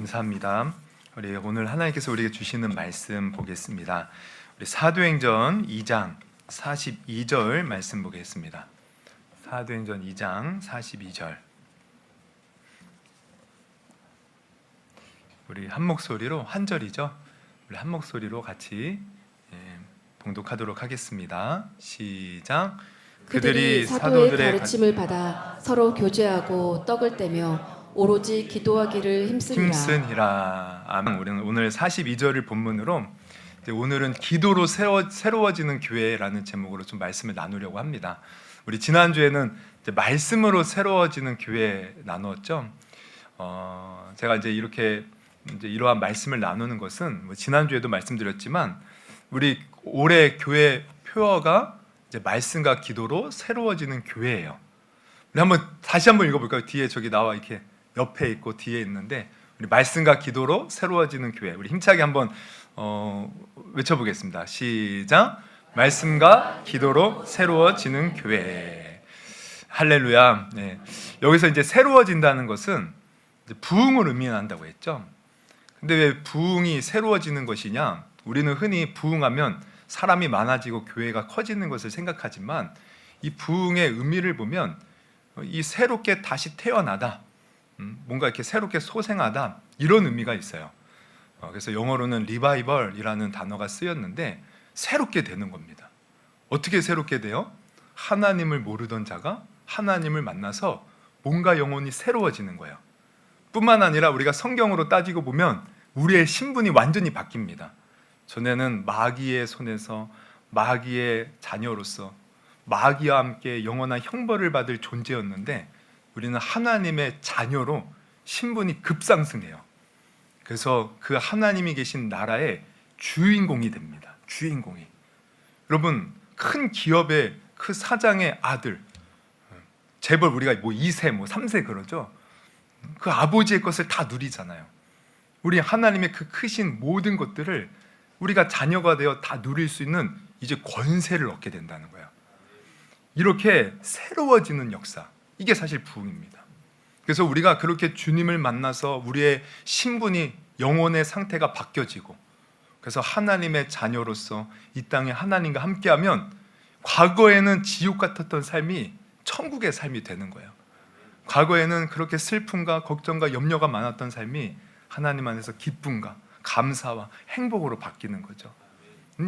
감사합니다. 우리 오늘 하나님께서 우리에게 주시는 말씀 보겠습니다. 우리 사도행전 2장 42절 말씀 보겠습니다. 사도행전 2장 42절. 우리 한 목소리로, 한 절이죠. 우리 한 목소리로 같이 봉독하도록 하겠습니다. 시작. 그들이 사도의 가르침을 받아 서로 교제하고 떡을 떼며 오로지 기도하기를 힘쓰니라. 아멘. 우리는 오늘 42절을 본문으로 오늘은 기도로 새로워지는 교회라는 제목으로 좀 말씀을 나누려고 합니다. 우리 지난주에는 말씀으로 새로워지는 교회 나누었죠. 제가 이렇게 이러한 말씀을 나누는 것은 지난주에도 말씀드렸지만 우리 올해 교회 표어가 말씀과 기도로 새로워지는 교회예요. 우리 다시 한번 읽어볼까요? 뒤에 저기 나와 이렇게 옆에 있고 뒤에 있는데 우리 말씀과 기도로 새로워지는 교회. 우리 힘차게 한번 외쳐보겠습니다. 시작. 말씀과 기도로 새로워지는 교회. 할렐루야. 네. 여기서 새로워진다는 것은 부흥을 의미한다고 했죠. 근데 왜 부흥이 새로워지는 것이냐? 우리는 흔히 부흥하면 사람이 많아지고 교회가 커지는 것을 생각하지만 이 부흥의 의미를 보면 이 새롭게 다시 태어나다, 뭔가 이렇게 새롭게 소생하다, 이런 의미가 있어요. 그래서 영어로는 리바이벌이라는 단어가 쓰였는데 새롭게 되는 겁니다. 어떻게 새롭게 돼요? 하나님을 모르던 자가 하나님을 만나서 뭔가 영혼이 새로워지는 거예요. 뿐만 아니라 우리가 성경으로 따지고 보면 우리의 신분이 완전히 바뀝니다. 전에는 마귀의 손에서 마귀의 자녀로서 마귀와 함께 영원한 형벌을 받을 존재였는데 우리는 하나님의 자녀로 신분이 급상승해요. 그래서 그 하나님이 계신 나라의 주인공이 됩니다. 주인공이. 여러분, 큰 기업의 그 사장의 아들, 재벌 우리가 2세, 3세 그러죠. 그 아버지의 것을 다 누리잖아요. 우리 하나님의 그 크신 모든 것들을 우리가 자녀가 되어 다 누릴 수 있는 이제 권세를 얻게 된다는 거예요. 이렇게 새로워지는 역사, 이게 사실 부흥입니다. 그래서 우리가 그렇게 주님을 만나서 우리의 신분이, 영혼의 상태가 바뀌어지고, 그래서 하나님의 자녀로서 이 땅에 하나님과 함께하면 과거에는 지옥 같았던 삶이 천국의 삶이 되는 거예요. 과거에는 그렇게 슬픔과 걱정과 염려가 많았던 삶이 하나님 안에서 기쁨과 감사와 행복으로 바뀌는 거죠.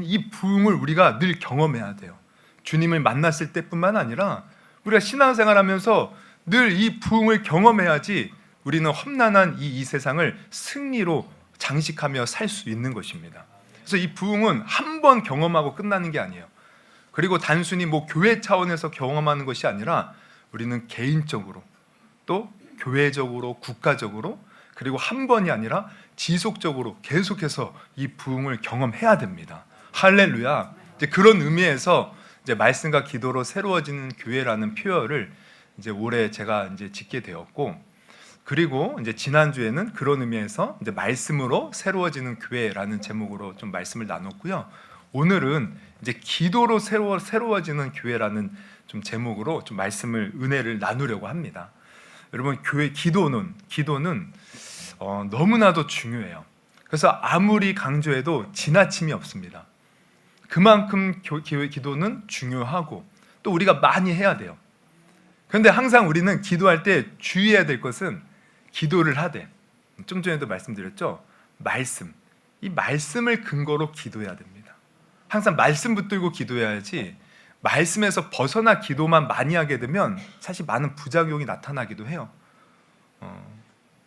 이 부흥을 우리가 늘 경험해야 돼요. 주님을 만났을 때뿐만 아니라 우리가 신앙생활하면서 늘 이 부흥을 경험해야지 우리는 험난한 이 세상을 승리로 장식하며 살 수 있는 것입니다. 그래서 이 부흥은 한 번 경험하고 끝나는 게 아니에요. 그리고 단순히 교회 차원에서 경험하는 것이 아니라 우리는 개인적으로 또 교회적으로 국가적으로 그리고 한 번이 아니라 지속적으로 계속해서 이 부흥을 경험해야 됩니다. 할렐루야. 그런 의미에서 말씀과 기도로 새로워지는 교회라는 표어를 올해 제가 짓게 되었고, 그리고 지난주에는 그런 의미에서 말씀으로 새로워지는 교회라는 제목으로 좀 말씀을 나눴고요. 오늘은 기도로 새로워지는 교회라는 좀 제목으로 좀 은혜를 나누려고 합니다. 여러분, 기도는 너무나도 중요해요. 그래서 아무리 강조해도 지나침이 없습니다. 그만큼 기도는 중요하고 또 우리가 많이 해야 돼요. 그런데 항상 우리는 기도할 때 주의해야 될 것은 기도를 하되, 좀 전에도 말씀드렸죠, 이 말씀을 근거로 기도해야 됩니다. 항상 말씀 붙들고 기도해야지 말씀에서 벗어나 기도만 많이 하게 되면 사실 많은 부작용이 나타나기도 해요.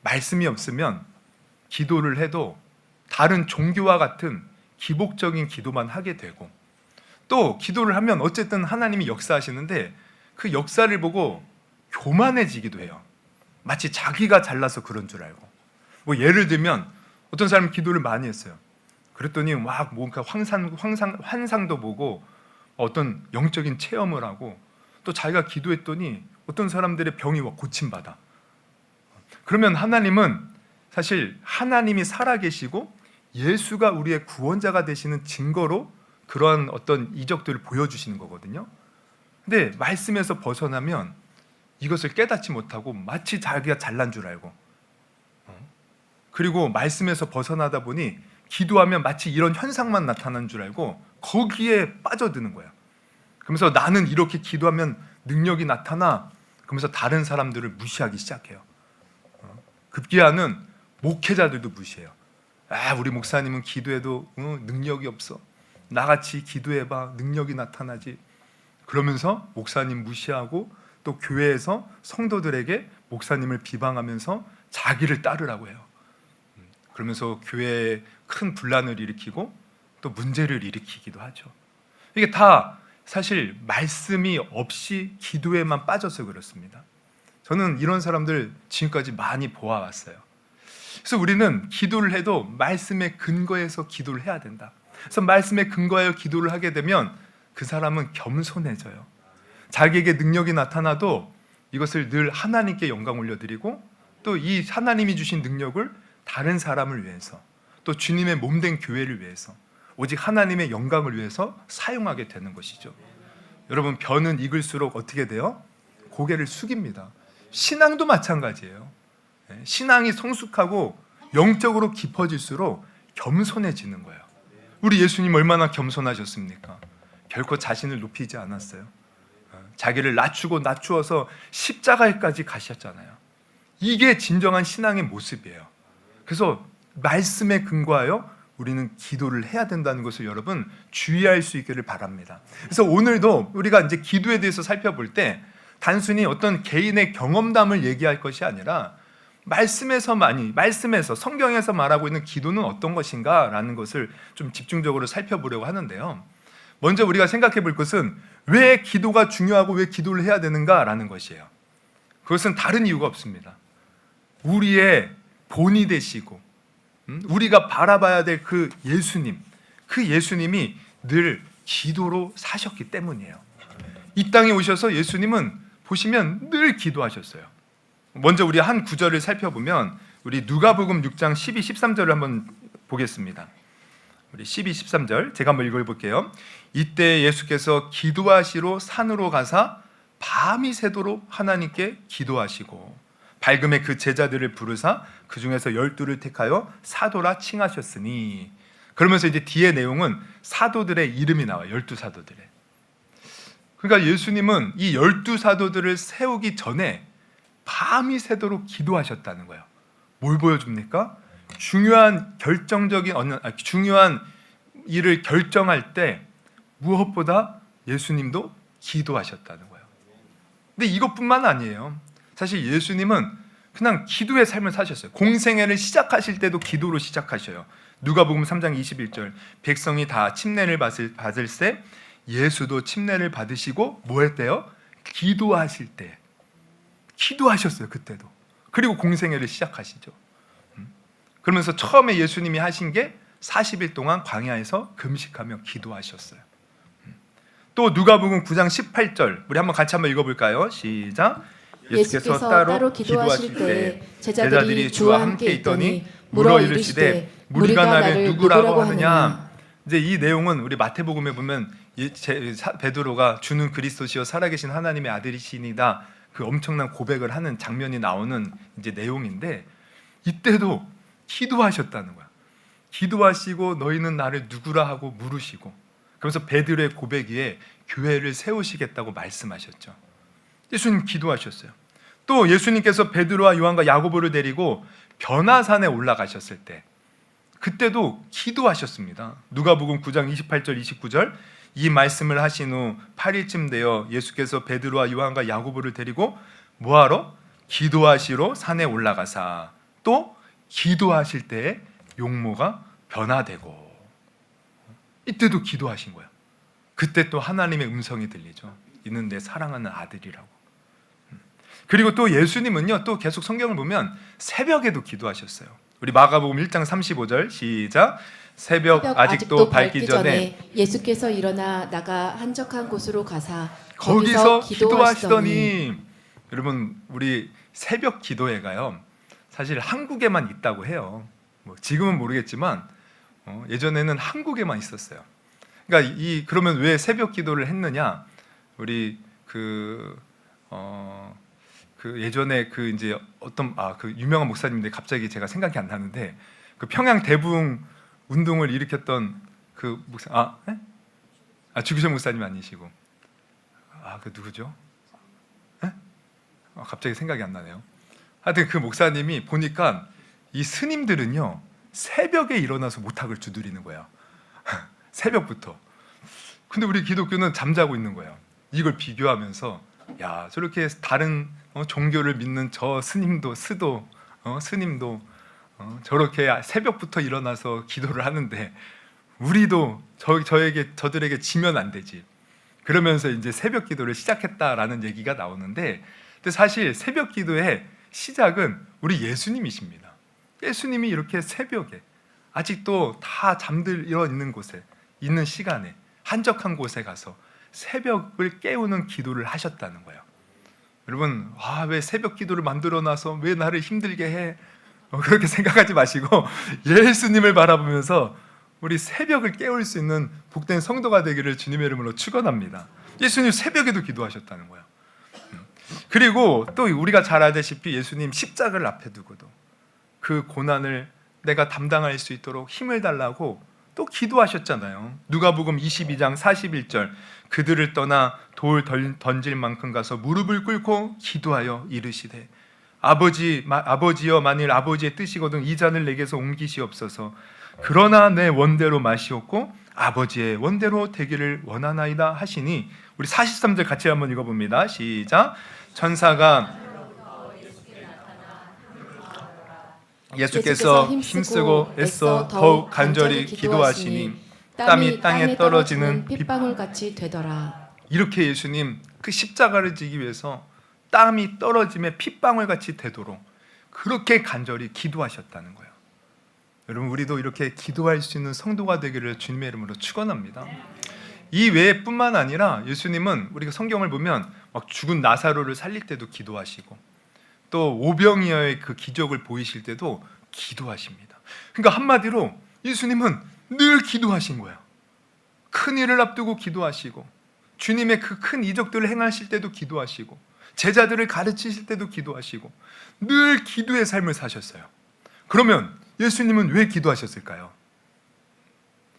말씀이 없으면 기도를 해도 다른 종교와 같은 기복적인 기도만 하게 되고, 또 기도를 하면 어쨌든 하나님이 역사하시는데 그 역사를 보고 교만해지기도 해요. 마치 자기가 잘나서 그런 줄 알고. 예를 들면 어떤 사람은 기도를 많이 했어요. 그랬더니 막 뭔가 환상도 보고 어떤 영적인 체험을 하고, 또 자기가 기도했더니 어떤 사람들의 병이 고침받아. 그러면 하나님은 사실 하나님이 살아계시고 예수가 우리의 구원자가 되시는 증거로 그러한 어떤 이적들을 보여주시는 거거든요. 근데 말씀에서 벗어나면 이것을 깨닫지 못하고 마치 자기가 잘난 줄 알고 그리고 말씀에서 벗어나다 보니 기도하면 마치 이런 현상만 나타나는 줄 알고 거기에 빠져드는 거예요. 그러면서 나는 이렇게 기도하면 능력이 나타나. 그러면서 다른 사람들을 무시하기 시작해요. 급기야는 목회자들도 무시해요. 우리 목사님은 기도해도 능력이 없어. 나같이 기도해봐 능력이 나타나지. 그러면서 목사님 무시하고 또 교회에서 성도들에게 목사님을 비방하면서 자기를 따르라고 해요. 그러면서 교회에 큰 분란을 일으키고 또 문제를 일으키기도 하죠. 이게 다 사실 말씀이 없이 기도에만 빠져서 그렇습니다. 저는 이런 사람들 지금까지 많이 보아왔어요. 그래서 우리는 기도를 해도 말씀의 근거에서 기도를 해야 된다. 그래서 말씀에 근거하여 기도를 하게 되면 그 사람은 겸손해져요. 자기에게 능력이 나타나도 이것을 늘 하나님께 영광 올려드리고 또 이 하나님이 주신 능력을 다른 사람을 위해서 또 주님의 몸된 교회를 위해서 오직 하나님의 영광을 위해서 사용하게 되는 것이죠. 여러분, 벼는 익을수록 어떻게 돼요? 고개를 숙입니다. 신앙도 마찬가지예요. 신앙이 성숙하고 영적으로 깊어질수록 겸손해지는 거예요. 우리 예수님 얼마나 겸손하셨습니까? 결코 자신을 높이지 않았어요. 자기를 낮추어서 십자가에까지 가셨잖아요. 이게 진정한 신앙의 모습이에요. 그래서 말씀에 근거하여 우리는 기도를 해야 된다는 것을 여러분 주의할 수 있기를 바랍니다. 그래서 오늘도 우리가 이제 기도에 대해서 살펴볼 때 단순히 어떤 개인의 경험담을 얘기할 것이 아니라 말씀에서 성경에서 말하고 있는 기도는 어떤 것인가라는 것을 좀 집중적으로 살펴보려고 하는데요. 먼저 우리가 생각해 볼 것은 왜 기도가 중요하고 왜 기도를 해야 되는가라는 것이에요. 그것은 다른 이유가 없습니다. 우리의 본이 되시고 우리가 바라봐야 될 그 예수님이 늘 기도로 사셨기 때문이에요. 이 땅에 오셔서 예수님은 보시면 늘 기도하셨어요. 먼저 우리 한 구절을 살펴보면 우리 누가복음 6장 12, 13절을 한번 보겠습니다. 우리 12, 13절 제가 한번 읽어볼게요. 이때 예수께서 기도하시러 산으로 가사 밤이 새도록 하나님께 기도하시고 밝음에 그 제자들을 부르사 그 중에서 12를 택하여 사도라 칭하셨으니. 그러면서 이제 뒤에 내용은 사도들의 이름이 나와요. 12사도들의. 그러니까 예수님은 이 12사도들을 세우기 전에 밤이 새도록 기도하셨다는 거예요. 뭘 보여줍니까? 중요한 일을 결정할 때 무엇보다 예수님도 기도하셨다는 거예요. 근데 이것뿐만 아니에요. 사실 예수님은 그냥 기도의 삶을 사셨어요. 공생애를 시작하실 때도 기도로 시작하셔요. 누가복음 3장 21절 백성이 다 침례를 받을 때 예수도 침례를 받으시고 뭐 했대요? 기도하실 때 기도하셨어요. 그때도. 그리고 공생애를 시작하시죠. 그러면서 처음에 예수님이 하신 게 40일 동안 광야에서 금식하며 기도하셨어요. 또 누가복음 9장 18절 우리 한번 같이 한번 읽어볼까요? 시작. 예수께서 따로 기도하실 때 제자들이 주와 함께 있더니 물어 이르시되 무리가 나를 누구라고 하느냐. 이제 이 내용은 우리 마태복음에 보면 베드로가 주는 그리스도시요 살아계신 하나님의 아들이시니다 그 엄청난 고백을 하는 장면이 나오는 이제 내용인데 이때도 기도하셨다는 거야. 기도하시고 너희는 나를 누구라 하고 물으시고 그러면서 베드로의 고백 위에 교회를 세우시겠다고 말씀하셨죠. 예수님 기도하셨어요. 또 예수님께서 베드로와 요한과 야고보를 데리고 변화산에 올라가셨을 때 그때도 기도하셨습니다. 누가복음 9장 28절 29절 이 말씀을 하신 후 8일쯤 되어 예수께서 베드로와 요한과 야고보를 데리고 뭐하러? 기도하시러 산에 올라가사 또 기도하실 때에 용모가 변화되고 이때도 기도하신 거예요. 그때 또 하나님의 음성이 들리죠. 이는 내 사랑하는 아들이라고. 그리고 또 예수님은요 또 계속 성경을 보면 새벽에도 기도하셨어요. 우리 마가복음 1장 35절 시작. 새벽 아직도 밝기 전에 예수께서 일어나 나가 한적한 곳으로 가사 거기서 기도하시더니. 여러분 우리 새벽 기도회가요 사실 한국에만 있다고 해요. 뭐 지금은 모르겠지만 예전에는 한국에만 있었어요. 그러니까 그러면 왜 새벽 기도를 했느냐? 우리 그 예전에 그 이제 어떤 그 유명한 목사님인데 갑자기 제가 생각이 안 나는데 그 평양 대부흥 운동을 일으켰던 그 목사 주기철 목사님 아니시고 그 누구죠? 갑자기 생각이 안 나네요. 하여튼 그 목사님이 보니까 이 스님들은요 새벽에 일어나서 모탁을 두드리는 거예요. 새벽부터. 근데 우리 기독교는 잠자고 있는 거예요. 이걸 비교하면서 야 저렇게 다른 종교를 믿는 저 스님도 스님도 저렇게 새벽부터 일어나서 기도를 하는데 우리도 저들에게 지면 안 되지. 그러면서 이제 새벽 기도를 시작했다라는 얘기가 나오는데, 근데 사실 새벽 기도의 시작은 우리 예수님이십니다. 예수님이 이렇게 새벽에 아직도 다 잠들어 있는 곳에 있는 시간에 한적한 곳에 가서 새벽을 깨우는 기도를 하셨다는 거예요. 여러분, 왜 새벽 기도를 만들어놔서 왜 나를 힘들게 해? 그렇게 생각하지 마시고 예수님을 바라보면서 우리 새벽을 깨울 수 있는 복된 성도가 되기를 주님의 이름으로 축원합니다. 예수님 새벽에도 기도하셨다는 거예요. 그리고 또 우리가 잘 알다시피 예수님 십자가를 앞에 두고도 그 고난을 내가 담당할 수 있도록 힘을 달라고 또 기도하셨잖아요. 누가복음 22장 41절 그들을 떠나 돌 던질 만큼 가서 무릎을 꿇고 기도하여 이르시되 아버지여 만일 아버지의 뜻이거든 이 잔을 내게서 옮기시옵소서. 그러나 내 원대로 마시옵고 아버지의 원대로 되기를 원하나이다 하시니, 우리 43절 같이 한번 읽어봅니다. 시작. 천사가 예수께서 힘쓰고 애써 더욱 간절히 기도하시니 땀이 땅에 떨어지는 핏방울같이 되더라. 이렇게 예수님 그 십자가를 지기 위해서 땀이 떨어짐에 핏방울같이 되도록 그렇게 간절히 기도하셨다는 거예요. 여러분, 우리도 이렇게 기도할 수 있는 성도가 되기를 주님의 이름으로 축원합니다. 이 외에뿐만 아니라 예수님은 우리가 성경을 보면 막 죽은 나사로를 살릴 때도 기도하시고 또 오병이어의 그 기적을 보이실 때도 기도하십니다. 그러니까 한마디로 예수님은 늘 기도하신 거예요. 큰 일을 앞두고 기도하시고 주님의 그 큰 이적들을 행하실 때도 기도하시고 제자들을 가르치실 때도 기도하시고 늘 기도의 삶을 사셨어요. 그러면 예수님은 왜 기도하셨을까요?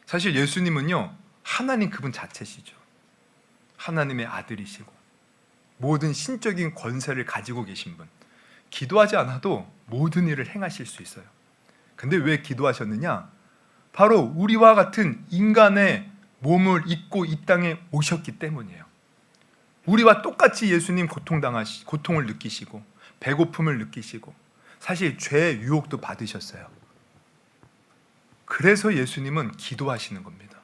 사실 예수님은요 하나님 그분 자체시죠. 하나님의 아들이시고 모든 신적인 권세를 가지고 계신 분, 기도하지 않아도 모든 일을 행하실 수 있어요. 근데 왜 기도하셨느냐? 바로 우리와 같은 인간의 몸을 입고 이 땅에 오셨기 때문이에요. 우리와 똑같이 예수님 고통을 느끼시고 배고픔을 느끼시고 사실 죄의 유혹도 받으셨어요. 그래서 예수님은 기도하시는 겁니다.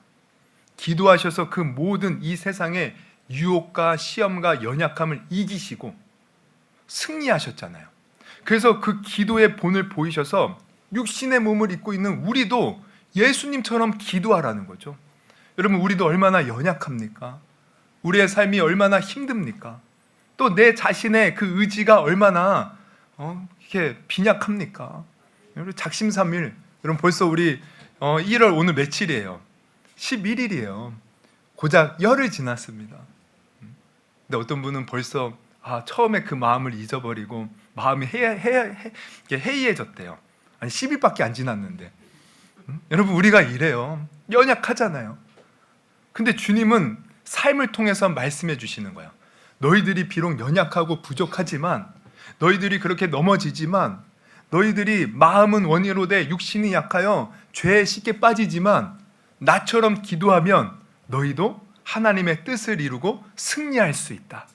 기도하셔서 그 모든 이 세상의 유혹과 시험과 연약함을 이기시고 승리하셨잖아요. 그래서 그 기도의 본을 보이셔서 육신의 몸을 입고 있는 우리도 예수님처럼 기도하라는 거죠. 여러분, 우리도 얼마나 연약합니까? 우리의 삶이 얼마나 힘듭니까? 또 내 자신의 그 의지가 얼마나 이렇게 빈약합니까? 여러분, 작심삼일, 여러분 벌써 우리 1월 오늘 며칠이에요? 11일이에요. 고작 열흘 지났습니다. 근데 어떤 분은 벌써 처음에 그 마음을 잊어버리고 마음이 해이해졌대요. 아니 10일밖에 안 지났는데. 여러분, 우리가 이래요. 연약하잖아요. 근데 주님은 삶을 통해서 말씀해 주시는 거예요. 너희들이 비록 연약하고 부족하지만, 너희들이 그렇게 넘어지지만, 너희들이 마음은 원이로되 육신이 약하여 죄에 쉽게 빠지지만 나처럼 기도하면 너희도 하나님의 뜻을 이루고 승리할 수 있다.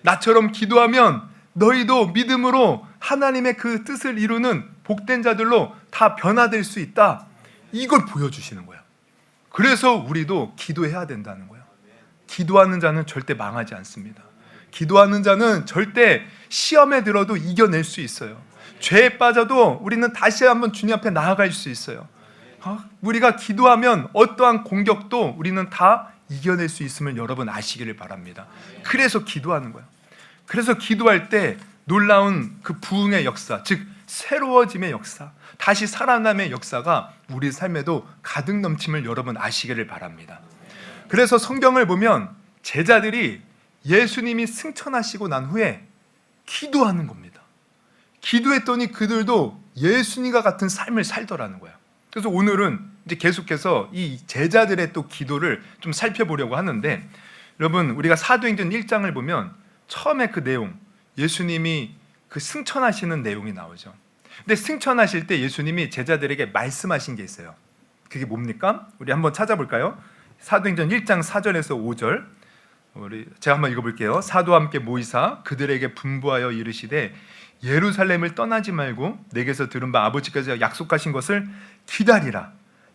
나처럼 기도하면 너희도 믿음으로 하나님의 그 뜻을 이루는 복된 자들로 다 변화될 수 있다. 이걸 보여주시는 거예요. 그래서 우리도 기도해야 된다는 거예요. 기도하는 자는 절대 망하지 않습니다. 기도하는 자는 절대 시험에 들어도 이겨낼 수 있어요. 죄에 빠져도 우리는 다시 한번 주님 앞에 나아갈 수 있어요. 우리가 기도하면 어떠한 공격도 우리는 다 이겨낼 수 있음을 여러분 아시기를 바랍니다. 그래서 기도하는 거예요. 그래서 기도할 때 놀라운 그 부흥의 역사, 즉 새로워짐의 역사, 다시 살아남의 역사가 우리 삶에도 가득 넘침을 여러분 아시기를 바랍니다. 그래서 성경을 보면 제자들이 예수님이 승천하시고 난 후에 기도하는 겁니다. 기도했더니 그들도 예수님과 같은 삶을 살더라는 거예요. 그래서 오늘은 이제 계속해서 이 제자들의 또 기도를 좀 살펴보려고 하는데, 여러분 우리가 사도행전 1장을 보면 처음에 그 내용, 예수님이 그 승천하시는 내용이 나오죠. 근데 승천하실 때 예수님이 제자들에게 말씀하신 게 있어요. 그게 뭡니까? 우리 한번 찾아볼까요? 사도행전 1장 4절에서 5절, 제가 한번 읽어볼게요. 사도와 함께 모이사 그들에게 분부하여 이르시되 예루살렘을 떠나지 말고 내게서 들은 바 아버지께서 약속하신 것을 기다리라.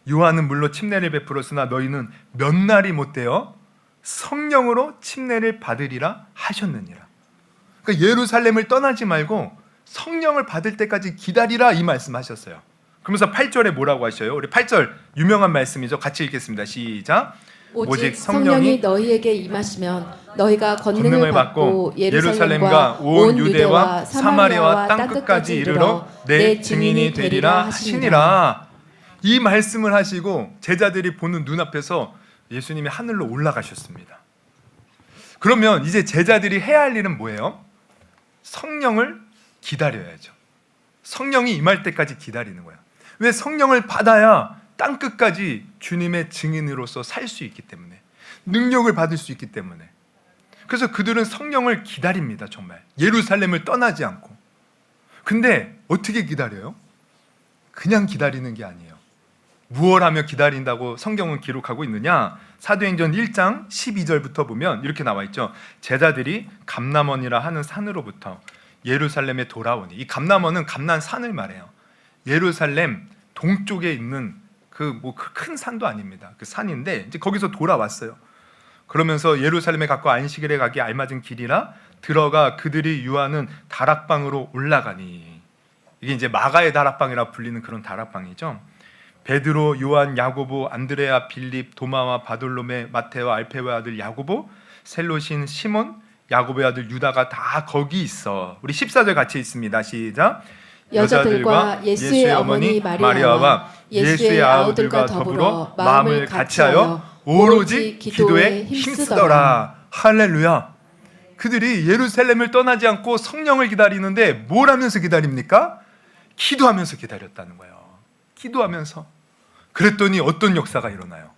요한은 물로 침례를 베풀었으나 너희는 몇 날이 못되어 성령으로 침례를 받으리라 하셨느니라. 그러니까 예루살렘을 떠나지 말고 성령을 받을 때까지 기다리라, 이 말씀하셨어요. 그러면서 8절에 뭐라고 하셔요? 우리 8절 유명한 말씀이죠. 같이 읽겠습니다. 시작. 오직 성령이 너희에게 임하시면 너희가 권능을 권능을 받고 받고 예루살렘과 온 유대와 사마리아와 땅끝까지 이르러 내 증인이 되리라 하시니라. 이 말씀을 하시고 제자들이 보는 눈앞에서 예수님이 하늘로 올라가셨습니다. 그러면 이제 제자들이 해야 할 일은 뭐예요? 성령을 기다려야죠. 성령이 임할 때까지 기다리는 거예요. 왜? 성령을 받아야 땅끝까지 주님의 증인으로서 살 수 있기 때문에, 능력을 받을 수 있기 때문에. 그래서 그들은 성령을 기다립니다. 정말 예루살렘을 떠나지 않고. 근데 어떻게 기다려요? 그냥 기다리는 게 아니에요. 무엇 하며 기다린다고 성경은 기록하고 있느냐? 사도행전 1장 12절부터 보면 이렇게 나와 있죠. 제자들이 감람원이라 하는 산으로부터 예루살렘에 돌아오니, 이 감람원은 감난산을 말해요. 예루살렘 동쪽에 있는 그 큰 산도 아닙니다. 그 산인데 이제 거기서 돌아왔어요. 그러면서 예루살렘에 가까워 안식일에 가기 알맞은 길이라 들어가 그들이 유하는 다락방으로 올라가니, 이게 이제 마가의 다락방이라 불리는 그런 다락방이죠. 베드로, 요한, 야고보, 안드레아, 빌립, 도마와 바돌로메, 마테와 알페오의 아들 야고보, 셀로신 시몬, 야고보의 아들 유다가 다 거기 있어. 우리 14절 같이 있습니다. 시작. 여자들과 예수의 어머니 마리아와 예수의 아우들과 더불어 마음을 같이하여 오로지 기도에 힘쓰더라. 할렐루야. 그들이 예루살렘을 떠나지 않고 성령을 기다리는데 뭘 하면서 기다립니까? 기도하면서 기다렸다는 거예요. 기도하면서. 그랬더니 어떤 역사가 일어나요?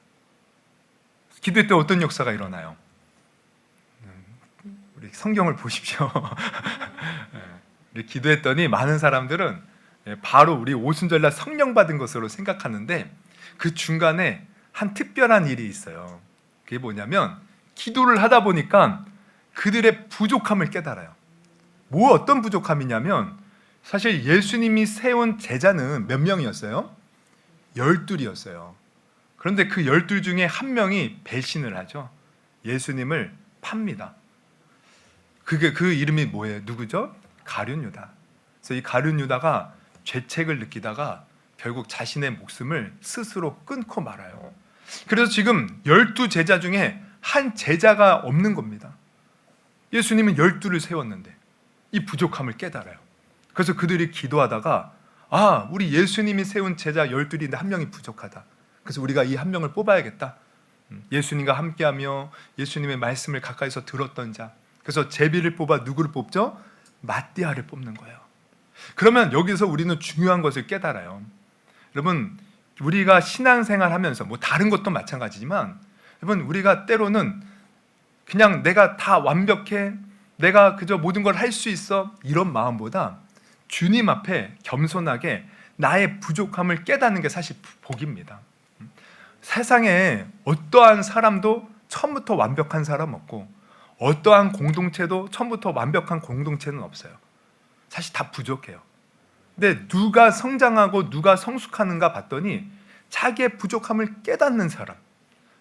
기도할 때 어떤 역사가 일어나요? 우리 성경을 보십시오. 우리 기도했더니 많은 사람들은 바로 우리 오순절날 성령 받은 것으로 생각하는데, 그 중간에 한 특별한 일이 있어요. 그게 뭐냐면 기도를 하다 보니까 그들의 부족함을 깨달아요. 어떤 부족함이냐면, 사실 예수님이 세운 제자는 몇 명이었어요? 12이었어요. 그런데 그 12 중에 한 명이 배신을 하죠. 예수님을 팝니다. 그 이름이 뭐예요? 누구죠? 가룟 유다. 그래서 이 가룟 유다가 죄책을 느끼다가 결국 자신의 목숨을 스스로 끊고 말아요. 그래서 지금 12 제자 중에 한 제자가 없는 겁니다. 예수님은 12를 세웠는데 이 부족함을 깨달아요. 그래서 그들이 기도하다가, 우리 예수님이 세운 제자 12인데 한 명이 부족하다. 그래서 우리가 이 한 명을 뽑아야겠다. 예수님과 함께하며 예수님의 말씀을 가까이서 들었던 자. 그래서 제비를 뽑아 누구를 뽑죠? 마띠아를 뽑는 거예요. 그러면 여기서 우리는 중요한 것을 깨달아요. 여러분, 우리가 신앙생활 하면서 다른 것도 마찬가지지만, 여러분, 우리가 때로는 그냥 내가 다 완벽해, 내가 그저 모든 걸 할 수 있어, 이런 마음보다 주님 앞에 겸손하게 나의 부족함을 깨닫는 게 사실 복입니다. 세상에 어떠한 사람도 처음부터 완벽한 사람 없고, 어떠한 공동체도 처음부터 완벽한 공동체는 없어요. 사실 다 부족해요. 근데 누가 성장하고 누가 성숙하는가 봤더니 자기의 부족함을 깨닫는 사람,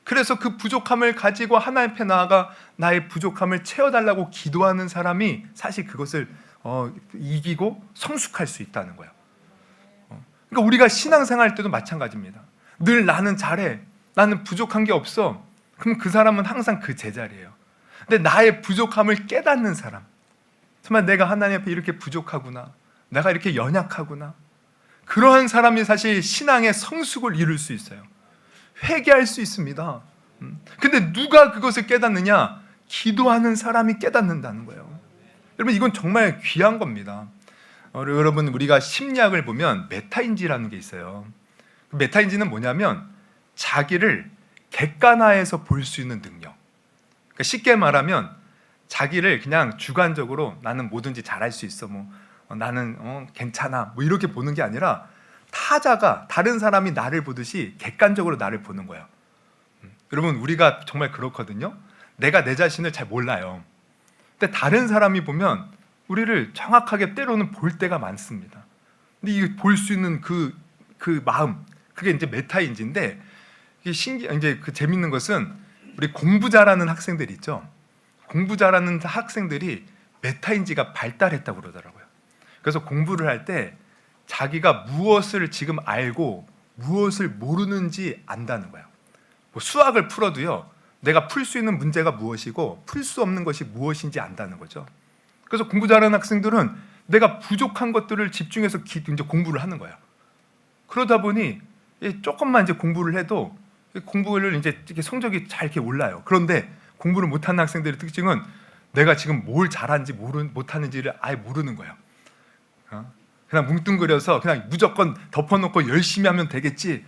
그래서 그 부족함을 가지고 하나님 앞에 나아가 나의 부족함을 채워달라고 기도하는 사람이 사실 그것을 이기고 성숙할 수 있다는 거예요. 그러니까 우리가 신앙생활 때도 마찬가지입니다. 늘 나는 잘해, 나는 부족한 게 없어, 그럼 그 사람은 항상 그 제자리예요. 근데 나의 부족함을 깨닫는 사람, 정말 내가 하나님 앞에 이렇게 부족하구나, 내가 이렇게 연약하구나, 그러한 사람이 사실 신앙의 성숙을 이룰 수 있어요. 회개할 수 있습니다. 근데 누가 그것을 깨닫느냐? 기도하는 사람이 깨닫는다는 거예요. 여러분 이건 정말 귀한 겁니다. 여러분 우리가 심리학을 보면 메타인지라는 게 있어요. 메타인지는 뭐냐면 자기를 객관화해서 볼 수 있는 능력. 그러니까 쉽게 말하면 자기를 그냥 주관적으로 나는 뭐든지 잘할 수 있어, 나는 괜찮아, 이렇게 보는 게 아니라 타자가 다른 사람이 나를 보듯이 객관적으로 나를 보는 거예요. 여러분 우리가 정말 그렇거든요. 내가 내 자신을 잘 몰라요. 근데 다른 사람이 보면 우리를 정확하게 때로는 볼 때가 많습니다. 근데 이 볼 수 있는 그 마음, 그게 이제 메타인지인데, 이게 이제 그 재밌는 것은 우리 공부 잘하는 학생들 있죠. 공부 잘하는 학생들이 메타인지가 발달했다고 그러더라고요. 그래서 공부를 할 때 자기가 무엇을 지금 알고 무엇을 모르는지 안다는 거예요. 뭐 수학을 풀어도요, 내가 풀 수 있는 문제가 무엇이고 풀 수 없는 것이 무엇인지 안다는 거죠. 그래서 공부 잘하는 학생들은 내가 부족한 것들을 집중해서 이제 공부를 하는 거예요. 그러다 보니 조금만 이제 공부를 해도 공부를 이제 이렇게 성적이 잘 이렇게 올라요. 그런데 공부를 못하는 학생들의 특징은 내가 지금 뭘 잘하는지 못하는지를 아예 모르는 거예요. 그냥 뭉뚱그려서 그냥 무조건 덮어놓고 열심히 하면 되겠지.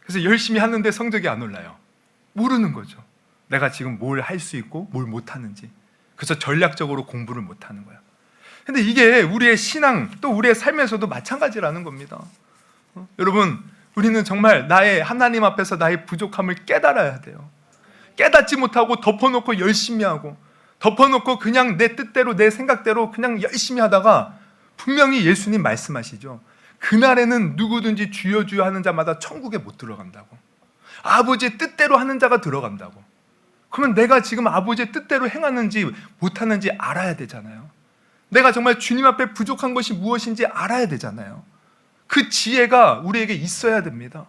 그래서 열심히 하는데 성적이 안 올라요. 모르는 거죠. 내가 지금 뭘 할 수 있고 뭘 못하는지. 그래서 전략적으로 공부를 못하는 거야. 근데 이게 우리의 신앙 또 우리의 삶에서도 마찬가지라는 겁니다. 여러분 우리는 정말 하나님 앞에서 나의 부족함을 깨달아야 돼요. 깨닫지 못하고 덮어놓고 열심히 하고 덮어놓고 그냥 내 뜻대로 내 생각대로 그냥 열심히 하다가 분명히 예수님 말씀하시죠. 그날에는 누구든지 주여 주여 하는 자마다 천국에 못 들어간다고. 아버지의 뜻대로 하는 자가 들어간다고. 그러면 내가 지금 아버지의 뜻대로 행하는지 못하는지 알아야 되잖아요. 내가 정말 주님 앞에 부족한 것이 무엇인지 알아야 되잖아요. 그 지혜가 우리에게 있어야 됩니다.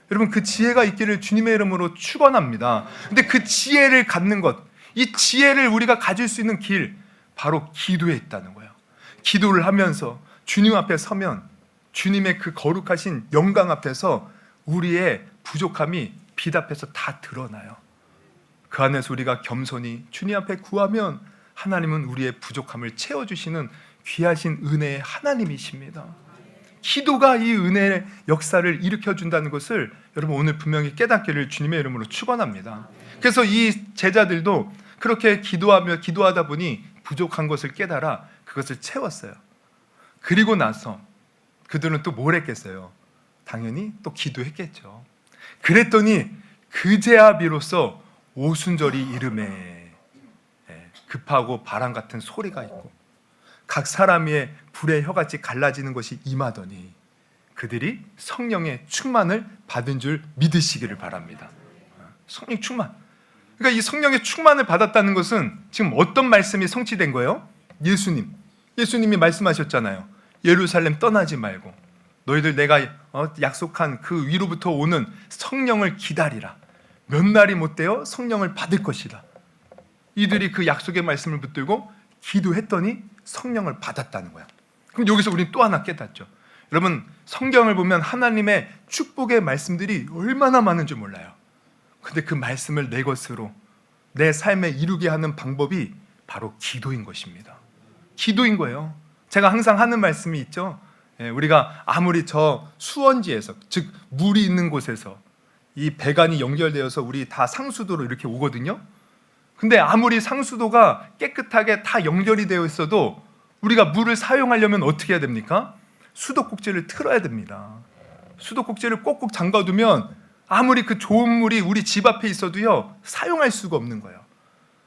여러분 그 지혜가 있기를 주님의 이름으로 축원합니다. 근데 그 지혜를 갖는 것, 이 지혜를 우리가 가질 수 있는 길, 바로 기도에 있다는 거예요. 기도를 하면서 주님 앞에 서면 주님의 그 거룩하신 영광 앞에서 우리의 부족함이 빛 앞에서 다 드러나요. 그 안에서 우리가 겸손히 주님 앞에 구하면 하나님은 우리의 부족함을 채워주시는 귀하신 은혜의 하나님이십니다. 기도가 이 은혜의 역사를 일으켜준다는 것을 여러분 오늘 분명히 깨닫기를 주님의 이름으로 축원합니다. 그래서 이 제자들도 그렇게 기도하다 보니 부족한 것을 깨달아 그것을 채웠어요. 그리고 나서 그들은 또 뭘 했겠어요? 당연히 또 기도했겠죠. 그랬더니 그제야 비로소 오순절이 이름에 급하고 바람 같은 소리가 있고 각 사람의 불의 혀같이 갈라지는 것이 임하더니 그들이 성령의 충만을 받은 줄 믿으시기를 바랍니다. 성령 충만. 그러니까 이 성령의 충만을 받았다는 것은 지금 어떤 말씀이 성취된 거예요? 예수님이 말씀하셨잖아요. 예루살렘 떠나지 말고 너희들 내가 약속한 그 위로부터 오는 성령을 기다리라. 몇 날이 못 되어 성령을 받을 것이다. 이들이 그 약속의 말씀을 붙들고 기도했더니 성령을 받았다는 거야. 그럼 여기서 우리는 또 하나 깨닫죠. 여러분 성경을 보면 하나님의 축복의 말씀들이 얼마나 많은 줄 몰라요. 근데 그 말씀을 내 것으로 내 삶에 이루게 하는 방법이 바로 기도인 것입니다. 기도인 거예요. 제가 항상 하는 말씀이 있죠. 우리가 아무리 저 수원지에서 즉 물이 있는 곳에서 이 배관이 연결되어서 우리 다 상수도로 이렇게 오거든요. 근데 아무리 상수도가 깨끗하게 다 연결이 되어 있어도 우리가 물을 사용하려면 어떻게 해야 됩니까? 수도꼭지를 틀어야 됩니다. 수도꼭지를 꼭꼭 잠가두면 아무리 그 좋은 물이 우리 집 앞에 있어도요 사용할 수가 없는 거예요.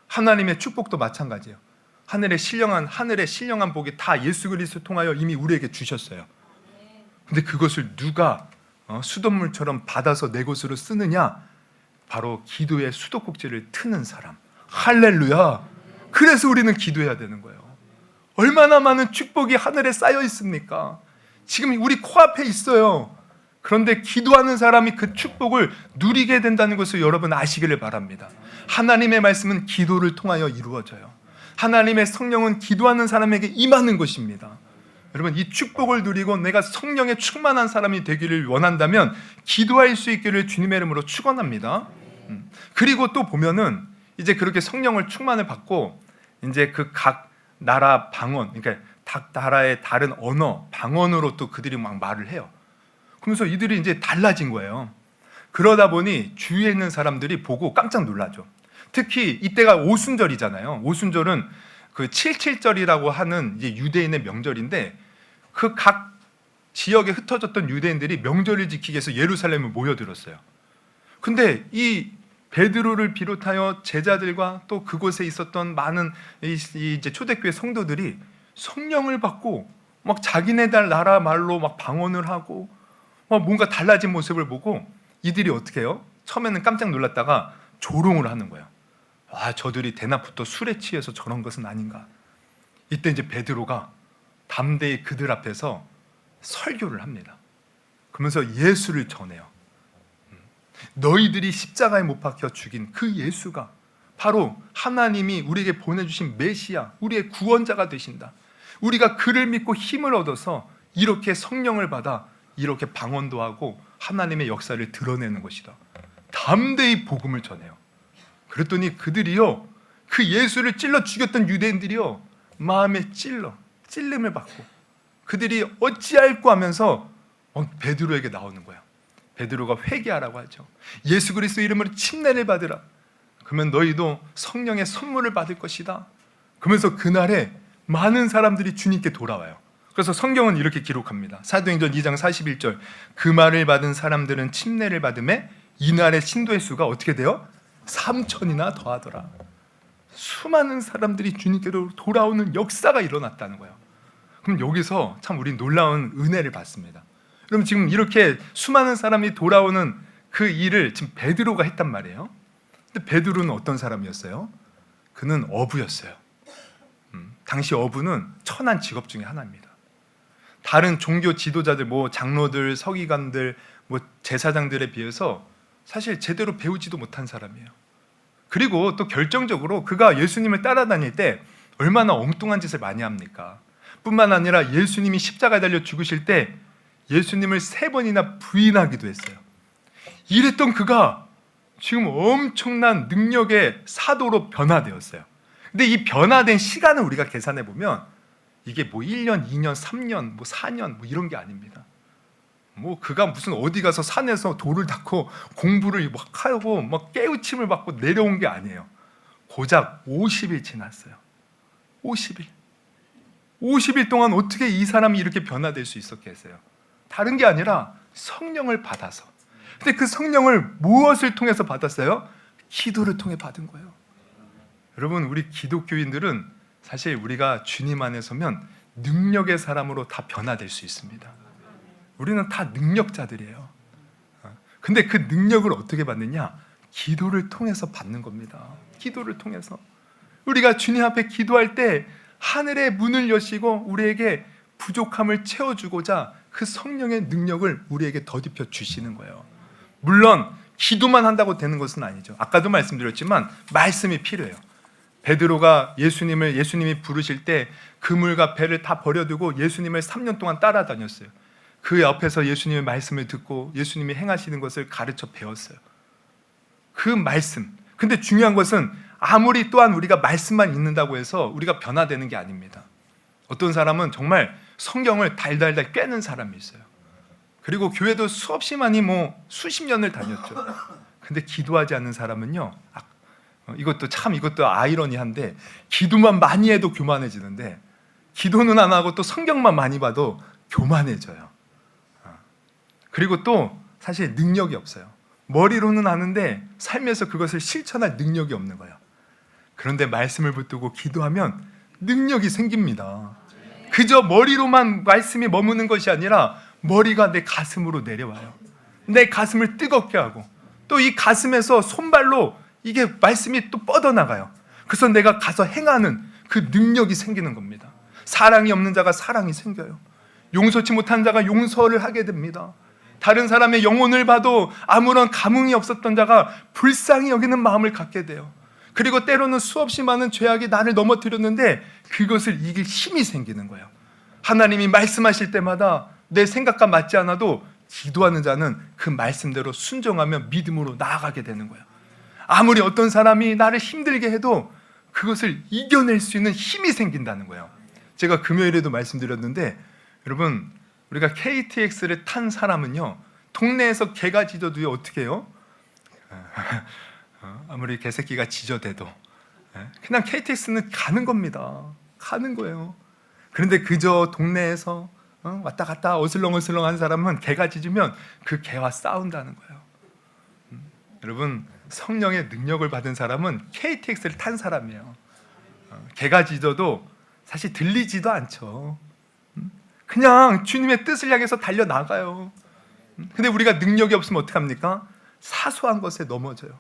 하나님의 축복도 마찬가지예요. 하늘의 신령한 복이 다 예수 그리스도 통하여 이미 우리에게 주셨어요. 근데 그것을 누가 수돗물처럼 받아서 내 것으로 쓰느냐? 바로 기도의 수도꼭지를 트는 사람. 할렐루야. 그래서 우리는 기도해야 되는 거예요. 얼마나 많은 축복이 하늘에 쌓여 있습니까? 지금 우리 코앞에 있어요. 그런데 기도하는 사람이 그 축복을 누리게 된다는 것을 여러분 아시기를 바랍니다. 하나님의 말씀은 기도를 통하여 이루어져요. 하나님의 성령은 기도하는 사람에게 임하는 것입니다. 여러분 이 축복을 누리고 내가 성령에 충만한 사람이 되기를 원한다면 기도할 수 있기를 주님의 이름으로 축원합니다. 그리고 또 보면은 이제 그렇게 성령을 충만을 받고 이제 그 각 나라 방언, 그러니까 각 나라의 다른 언어, 방언으로 또 그들이 막 말을 해요. 그러면서 이들이 이제 달라진 거예요. 그러다 보니 주위에 있는 사람들이 보고 깜짝 놀라죠. 특히 이때가 오순절이잖아요. 오순절은 그 77절이라고 하는 이제 유대인의 명절인데 그 각 지역에 흩어졌던 유대인들이 명절을 지키기 위해서 예루살렘에 모여들었어요. 근데 이 베드로를 비롯하여 제자들과 또 그곳에 있었던 많은 이제 초대교회 성도들이 성령을 받고 막 자기네들 나라 말로 막 방언을 하고 막 뭔가 달라진 모습을 보고 이들이 어떻게 해요? 처음에는 깜짝 놀랐다가 조롱을 하는 거예요. 아, 저들이 대낮부터 술에 취해서 저런 것은 아닌가. 이때 이제 베드로가 담대히 그들 앞에서 설교를 합니다. 그러면서 예수를 전해요. 너희들이 십자가에 못 박혀 죽인 그 예수가 바로 하나님이 우리에게 보내주신 메시아, 우리의 구원자가 되신다. 우리가 그를 믿고 힘을 얻어서 이렇게 성령을 받아 이렇게 방언도 하고 하나님의 역사를 드러내는 것이다. 담대히 복음을 전해요. 그랬더니 그들이요, 그 예수를 찔러 죽였던 유대인들이요, 마음에 찔림을 받고 그들이 어찌할꼬 하면서 베드로에게 나오는 거예요. 베드로가 회개하라고 하죠. 예수 그리스도 이름으로 침례를 받으라. 그러면 너희도 성령의 선물을 받을 것이다. 그러면서 그날에 많은 사람들이 주님께 돌아와요. 그래서 성경은 이렇게 기록합니다. 사도행전 2장 41절 그 말을 받은 사람들은 침례를 받음에 이날의 신도의 수가 어떻게 돼요? 3,000이나 더하더라. 수많은 사람들이 주님께로 돌아오는 역사가 일어났다는 거예요. 그럼 여기서 참 우리 놀라운 은혜를 받습니다. 그럼 지금 이렇게 수많은 사람이 돌아오는 그 일을 지금 베드로가 했단 말이에요. 근데 베드로는 어떤 사람이었어요? 그는 어부였어요. 당시 어부는 천한 직업 중에 하나입니다. 다른 종교 지도자들, 뭐 장로들, 서기관들, 뭐 제사장들에 비해서 사실 제대로 배우지도 못한 사람이에요. 그리고 또 결정적으로 그가 예수님을 따라다닐 때 얼마나 엉뚱한 짓을 많이 합니까? 뿐만 아니라 예수님이 십자가에 달려 죽으실 때 예수님을 3번이나 부인하기도 했어요. 이랬던 그가 지금 엄청난 능력의 사도로 변화되었어요. 근데 이 변화된 시간을 우리가 계산해 보면 이게 뭐 1년, 2년, 3년, 뭐 4년 뭐 이런 게 아닙니다. 뭐 그가 무슨 어디 가서 산에서 돌을 닦고 공부를 막 하고 막 깨우침을 받고 내려온 게 아니에요. 고작 50일 지났어요. 50일 동안 어떻게 이 사람이 이렇게 변화될 수 있었겠어요? 다른 게 아니라 성령을 받아서. 근데 그 성령을 무엇을 통해서 받았어요? 기도를 통해 받은 거예요. 여러분, 우리 기독교인들은 사실 우리가 주님 안에 서면 능력의 사람으로 다 변화될 수 있습니다. 우리는 다 능력자들이에요. 근데 그 능력을 어떻게 받느냐? 기도를 통해서 받는 겁니다. 기도를 통해서. 우리가 주님 앞에 기도할 때 하늘의 문을 여시고 우리에게 부족함을 채워주고자 그 성령의 능력을 우리에게 더딥혀 주시는 거예요. 물론 기도만 한다고 되는 것은 아니죠. 아까도 말씀드렸지만 말씀이 필요해요. 베드로가 예수님이 부르실 때 그물과 배를 다 버려두고 예수님을 3년 동안 따라다녔어요. 그 옆에서 예수님의 말씀을 듣고 예수님이 행하시는 것을 가르쳐 배웠어요. 그 말씀. 근데 중요한 것은 아무리 또한 우리가 말씀만 읽는다고 해서 우리가 변화되는 게 아닙니다. 어떤 사람은 정말 성경을 달달달 꿰는 사람이 있어요. 그리고 교회도 수없이 많이 수십 년을 다녔죠. 근데 기도하지 않는 사람은요, 이것도 아이러니한데 기도만 많이 해도 교만해지는데 기도는 안 하고 또 성경만 많이 봐도 교만해져요. 그리고 또 사실 능력이 없어요. 머리로는 아는데 삶에서 그것을 실천할 능력이 없는 거예요. 그런데 말씀을 붙들고 기도하면 능력이 생깁니다. 그저 머리로만 말씀이 머무는 것이 아니라 머리가 내 가슴으로 내려와요. 내 가슴을 뜨겁게 하고 또 이 가슴에서 손발로 이게 말씀이 또 뻗어나가요. 그래서 내가 가서 행하는 그 능력이 생기는 겁니다. 사랑이 없는 자가 사랑이 생겨요. 용서치 못한 자가 용서를 하게 됩니다. 다른 사람의 영혼을 봐도 아무런 감흥이 없었던 자가 불쌍히 여기는 마음을 갖게 돼요. 그리고 때로는 수없이 많은 죄악이 나를 넘어뜨렸는데 그것을 이길 힘이 생기는 거예요. 하나님이 말씀하실 때마다 내 생각과 맞지 않아도 기도하는 자는 그 말씀대로 순종하며 믿음으로 나아가게 되는 거예요. 아무리 어떤 사람이 나를 힘들게 해도 그것을 이겨낼 수 있는 힘이 생긴다는 거예요. 제가 금요일에도 말씀드렸는데 여러분 우리가 KTX를 탄 사람은요 동네에서 개가 짖어도 어떻게 해요? 아무리 개새끼가 짖어대도 그냥 KTX는 가는 겁니다. 가는 거예요. 그런데 그저 동네에서 왔다 갔다 어슬렁어슬렁 한 사람은 개가 짖으면 그 개와 싸운다는 거예요. 여러분 성령의 능력을 받은 사람은 KTX를 탄 사람이에요. 개가 짖어도 사실 들리지도 않죠. 그냥 주님의 뜻을 향해서 달려나가요. 근데 우리가 능력이 없으면 어떡합니까? 사소한 것에 넘어져요.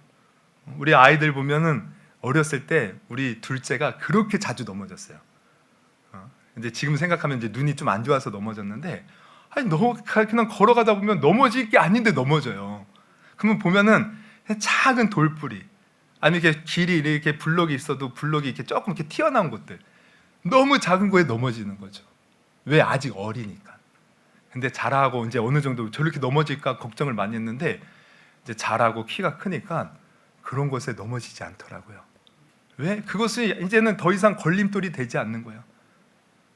우리 아이들 보면은 어렸을 때 우리 둘째가 그렇게 자주 넘어졌어요. 이제 지금 생각하면 이제 눈이 좀 안 좋아서 넘어졌는데 아니 그냥 걸어가다 보면 넘어질 게 아닌데 넘어져요. 그러면 보면은 작은 돌뿌리 아니 이렇게 길이 이렇게 블록이 있어도 블록이 이렇게 조금 이렇게 튀어나온 곳들 너무 작은 거에 넘어지는 거죠. 왜? 아직 어리니까. 근데 자라고 이제 어느 정도 저렇게 넘어질까 걱정을 많이 했는데 이제 자라고 키가 크니까 그런 곳에 넘어지지 않더라고요. 왜? 그것이 이제는 더 이상 걸림돌이 되지 않는 거예요.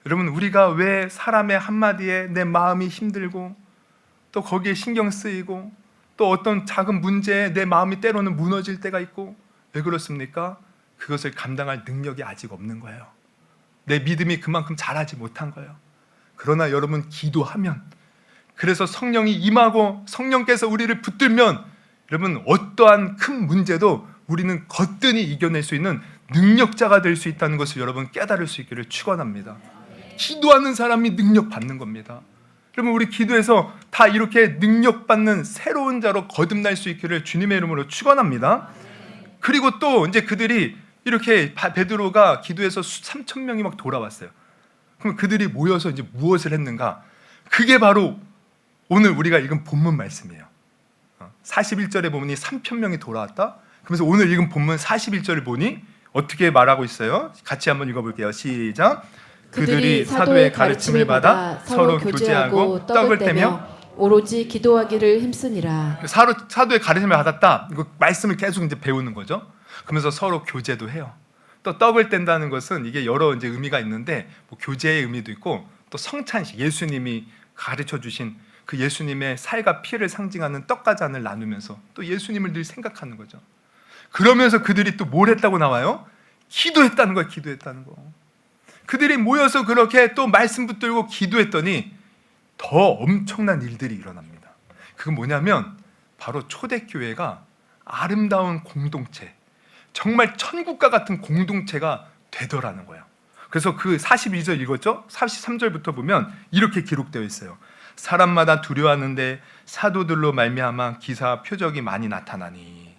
여러분 우리가 왜 사람의 한마디에 내 마음이 힘들고 또 거기에 신경 쓰이고 또 어떤 작은 문제에 내 마음이 때로는 무너질 때가 있고 왜 그렇습니까? 그것을 감당할 능력이 아직 없는 거예요. 내 믿음이 그만큼 자라지 못한 거예요. 그러나 여러분 기도하면 그래서 성령이 임하고 성령께서 우리를 붙들면 여러분 어떠한 큰 문제도 우리는 거뜬히 이겨낼 수 있는 능력자가 될 수 있다는 것을 여러분 깨달을 수 있기를 축원합니다. 기도하는 사람이 능력 받는 겁니다. 여러분 우리 기도해서 다 이렇게 능력 받는 새로운 자로 거듭날 수 있기를 주님의 이름으로 축원합니다. 그리고 또 이제 그들이 이렇게 베드로가 기도해서 3,000명이 막 돌아왔어요. 그럼 그들이 모여서 이제 무엇을 했는가? 그게 바로 오늘 우리가 읽은 본문 말씀이에요. 41절에 보니 3,000명이 돌아왔다. 그래서 오늘 읽은 본문 41절을 보니 어떻게 말하고 있어요? 같이 한번 읽어볼게요. 시작. 그들이 사도의 가르침을 받아 서로 교제하고 떡을 떼며 오로지 기도하기를 힘쓰니라. 사도의 가르침을 받았다. 이거 말씀을 계속 이제 배우는 거죠. 그러면서 서로 교제도 해요. 또 떡을 뗀다는 것은 이게 여러 이제 의미가 있는데 뭐 교제의 의미도 있고 또 성찬식 예수님이 가르쳐 주신 그 예수님의 살과 피를 상징하는 떡과 잔을 나누면서 또 예수님을 늘 생각하는 거죠. 그러면서 그들이 또 뭘 했다고 나와요? 기도했다는 거예요. 기도했다는 거. 그들이 모여서 그렇게 또 말씀 붙들고 기도했더니 더 엄청난 일들이 일어납니다. 그건 뭐냐면 바로 초대교회가 아름다운 공동체, 정말 천국과 같은 공동체가 되더라는 거예요. 그래서 그 42절 읽었죠? 43절부터 보면 이렇게 기록되어 있어요. 사람마다 두려워하는데 사도들로 말미암아 기사와 표적이 많이 나타나니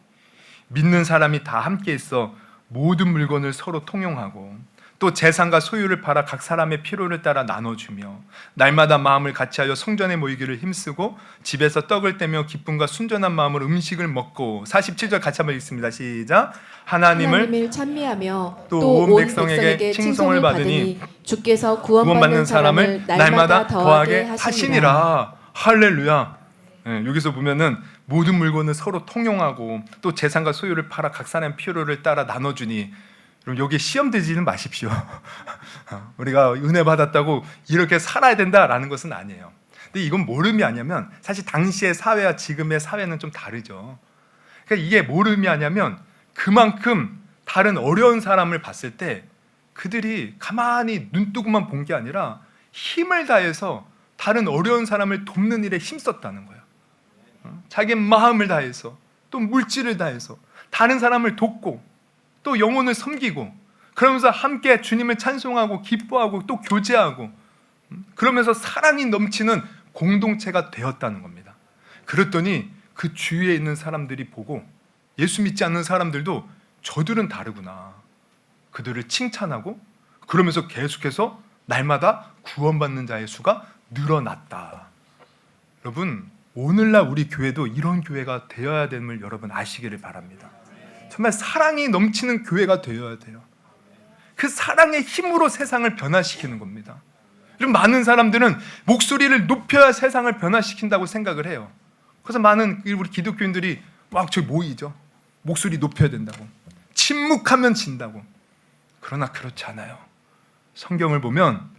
믿는 사람이 다 함께 있어 모든 물건을 서로 통용하고 또 재산과 소유를 팔아 각 사람의 필요를 따라 나눠주며 날마다 마음을 같이하여 성전에 모이기를 힘쓰고 집에서 떡을 떼며 기쁨과 순전한 마음으로 음식을 먹고 47절 같이 한번 읽습니다. 시작. 하나님을 찬미하며 또 온 백성에게 칭송을 받으니 주께서 구원받는 사람을 날마다 더하게 하시니라. 할렐루야. 여기서 보면은 모든 물건을 서로 통용하고 또 재산과 소유를 팔아 각 사람의 필요를 따라 나눠주니 그럼 여기 시험 들지는 마십시오. 우리가 은혜 받았다고 이렇게 살아야 된다라는 것은 아니에요. 근데 이건 뭘 의미하냐면 사실 당시의 사회와 지금의 사회는 좀 다르죠. 그러니까 이게 뭘 의미하냐면 그만큼 다른 어려운 사람을 봤을 때 그들이 가만히 눈뜨고만 본 게 아니라 힘을 다해서 다른 어려운 사람을 돕는 일에 힘썼다는 거예요. 자기 마음을 다해서 또 물질을 다해서 다른 사람을 돕고 또 영혼을 섬기고 그러면서 함께 주님을 찬송하고 기뻐하고 또 교제하고 그러면서 사랑이 넘치는 공동체가 되었다는 겁니다. 그랬더니 그 주위에 있는 사람들이 보고 예수 믿지 않는 사람들도 저들은 다르구나. 그들을 칭찬하고 그러면서 계속해서 날마다 구원받는 자의 수가 늘어났다. 여러분 오늘날 우리 교회도 이런 교회가 되어야 됨을 여러분 아시기를 바랍니다. 정말 사랑이 넘치는 교회가 되어야 돼요. 그 사랑의 힘으로 세상을 변화시키는 겁니다. 좀 많은 사람들은 목소리를 높여야 세상을 변화시킨다고 생각을 해요. 그래서 많은 우리 기독교인들이 막 저기 모이죠. 목소리 높여야 된다고. 침묵하면 진다고. 그러나 그렇지 않아요. 성경을 보면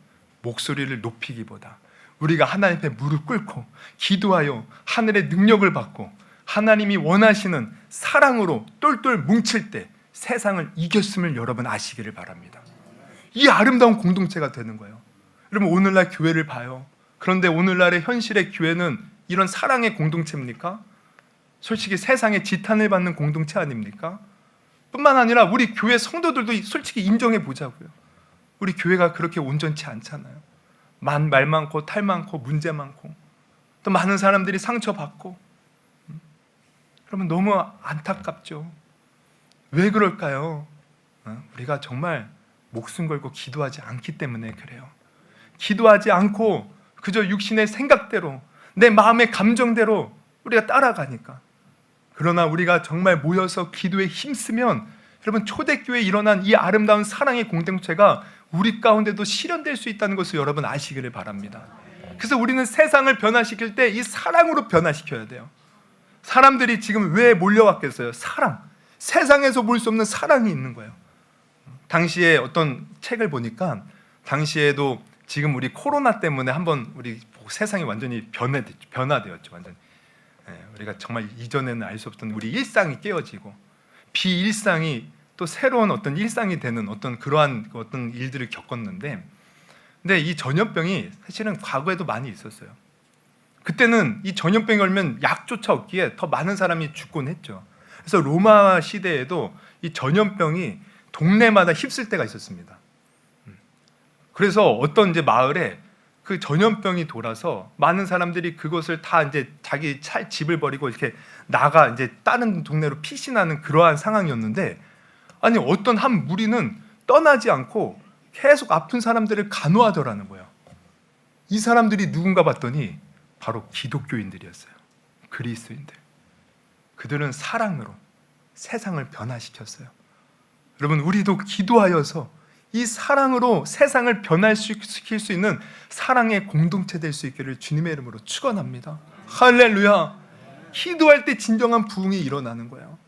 목소리를 높이기보다 우리가 하나님 앞에 무릎 꿇고 기도하여 하늘의 능력을 받고 하나님이 원하시는 사랑으로 똘똘 뭉칠 때 세상을 이겼음을 여러분 아시기를 바랍니다. 이 아름다운 공동체가 되는 거예요. 여러분 오늘날 교회를 봐요. 그런데 오늘날의 현실의 교회는 이런 사랑의 공동체입니까? 솔직히 세상에 지탄을 받는 공동체 아닙니까? 뿐만 아니라 우리 교회 성도들도 솔직히 인정해 보자고요. 우리 교회가 그렇게 온전치 않잖아요. 말 많고 탈 많고 문제 많고 또 많은 사람들이 상처받고. 여러분 너무 안타깝죠. 왜 그럴까요? 우리가 정말 목숨 걸고 기도하지 않기 때문에 그래요. 기도하지 않고 그저 육신의 생각대로 내 마음의 감정대로 우리가 따라가니까. 그러나 우리가 정말 모여서 기도에 힘쓰면 여러분 초대교회에 일어난 이 아름다운 사랑의 공동체가 우리 가운데도 실현될 수 있다는 것을 여러분 아시기를 바랍니다. 그래서 우리는 세상을 변화시킬 때 이 사랑으로 변화시켜야 돼요. 사람들이 지금 왜 몰려왔겠어요? 사랑. 세상에서 볼 수 없는 사랑이 있는 거예요. 당시에 어떤 책을 보니까 당시에도 지금 우리 코로나 때문에 한번 우리 세상이 완전히 변화되었죠. 완전히. 우리가 정말 이전에는 알 수 없던 우리 일상이 깨어지고 비일상이 또 새로운 어떤 일상이 되는 어떤 그러한 어떤 일들을 겪었는데, 근데 이 전염병이 사실은 과거에도 많이 있었어요. 그때는 이 전염병이 걸면 약조차 없기에 더 많은 사람이 죽곤 했죠. 그래서 로마 시대에도 이 전염병이 동네마다 휩쓸 때가 있었습니다. 그래서 어떤 이제 마을에 그 전염병이 돌아서 많은 사람들이 그것을 다 이제 자기 집을 버리고 이렇게 나가 이제 다른 동네로 피신하는 그러한 상황이었는데, 아니 어떤 한 무리는 떠나지 않고 계속 아픈 사람들을 간호하더라는 거예요. 이 사람들이 누군가 봤더니 바로 기독교인들이었어요. 그리스도인들. 그들은 사랑으로 세상을 변화시켰어요. 여러분 우리도 기도하여서 이 사랑으로 세상을 변화시킬 수 있는 사랑의 공동체 될 수 있기를 주님의 이름으로 축원합니다. 할렐루야. 기도할 때 진정한 부흥이 일어나는 거예요.